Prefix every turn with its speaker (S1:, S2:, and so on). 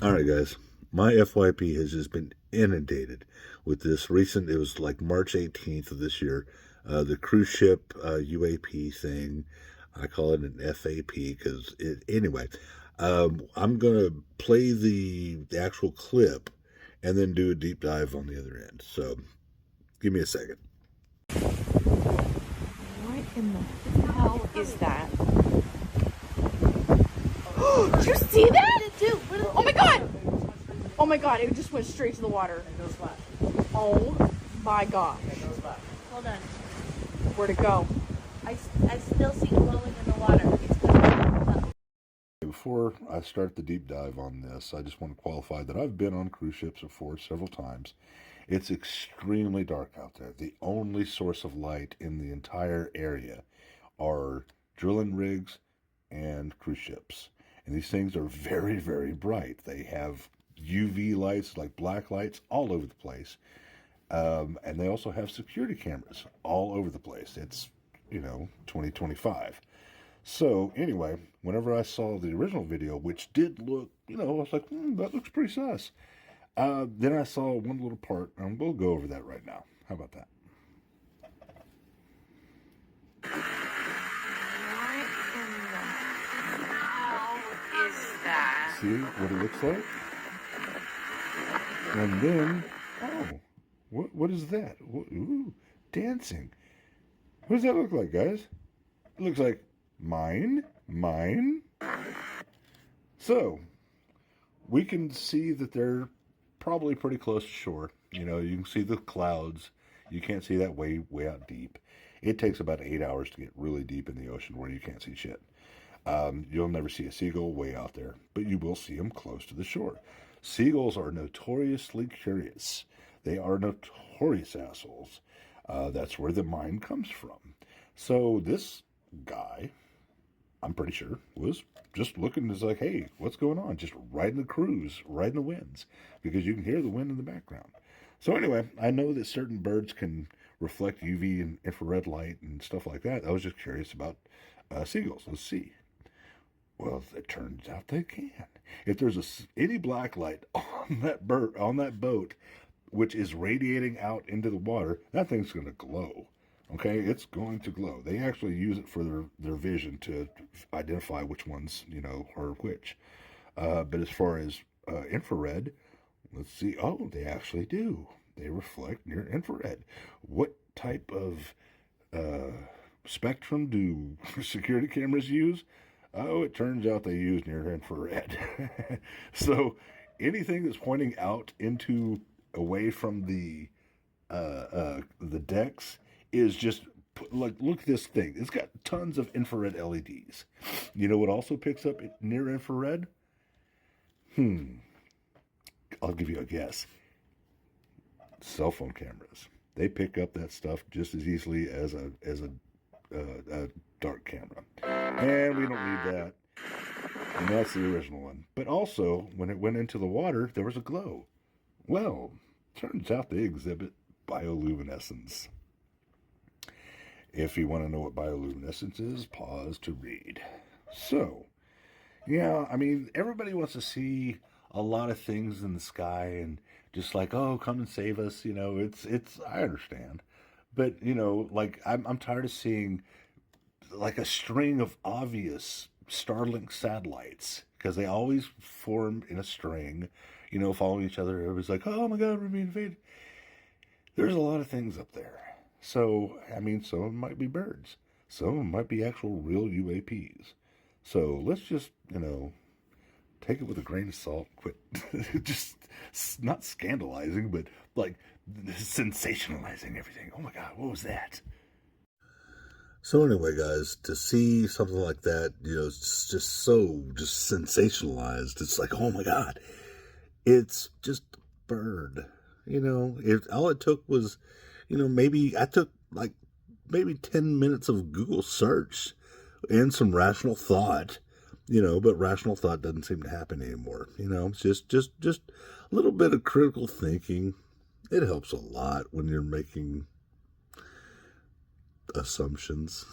S1: All right, guys. My FYP has just been inundated with this recent, it was like March 18th of this year, the cruise ship UAP thing. I call it an FAP because anyway, I'm going to play the actual clip and then do a deep dive on the other end. So give me a second.
S2: What in the hell is that? Did you see that? Oh my god! Oh my god, it just went straight to the water.
S3: It goes flat.
S2: Oh my gosh.
S3: It goes flat.
S4: Hold on.
S2: Where'd it go?
S4: I still see glowing in the water. It's gonna.
S1: Before I start the deep dive on this, I just want to qualify that I've been on cruise ships before several times. It's extremely dark out there. The only source of light in the entire area are drilling rigs and cruise ships. And these things are very, very bright. They have UV lights, like black lights, all over the place. And they also have security cameras all over the place. It's, 2025. So, anyway, whenever I saw the original video, which did look, I was like, that looks pretty sus. Then I saw one little part, and we'll go over that right now. How about that?
S2: That?
S1: See what it looks like? And then, what is that? Ooh, dancing. What does that look like, guys? It looks like mine. So, we can see that they're probably pretty close to shore. You can see the clouds. You can't see that way out deep. It takes about 8 hours to get really deep in the ocean where you can't see shit. You'll never see a seagull way out there, but you will see them close to the shore. Seagulls are notoriously curious. They are notorious assholes. That's where the mind comes from. So this guy, I'm pretty sure, was just looking as like, hey, what's going on? Just riding the cruise, riding the winds, because you can hear the wind in the background. So anyway, I know that certain birds can reflect UV and infrared light and stuff like that. I was just curious about seagulls. Let's see. Well, it turns out they can. If there's any black light on that boat, which is radiating out into the water, that thing's going to glow. Okay, it's going to glow. They actually use it for their vision to identify which ones, are which. But as far as infrared, let's see. Oh, they actually do. They reflect near infrared. What type of spectrum do security cameras use? Oh, it turns out they use near infrared. So anything that's pointing out away from the decks is just like, look at this thing. It's got tons of infrared LEDs. You know what also picks up near infrared? I'll give you a guess. Cell phone cameras. They pick up that stuff just as easily as a dark camera. And we don't need that. And that's the original one. But also, when it went into the water, there was a glow. Well, turns out they exhibit bioluminescence. If you want to know what bioluminescence is, pause to read. So, yeah, I mean, everybody wants to see a lot of things in the sky and just like, oh, come and save us. It's I understand. But, like, I'm tired of seeing like a string of obvious Starlink satellites, because they always form in a string, following each other. Everybody's like, oh my God, we're being invaded. There's a lot of things up there. So, I mean, some of them might be birds. Some of them might be actual real UAPs. So let's just, take it with a grain of salt. Quit just not scandalizing, but like sensationalizing everything. Oh my God, what was that? So anyway, guys, to see something like that, it's just so sensationalized. It's like, oh my God, it's just a bird. All it took was, maybe I took like maybe 10 minutes of Google search and some rational thought, but rational thought doesn't seem to happen anymore. It's just a little bit of critical thinking. It helps a lot when you're making assumptions.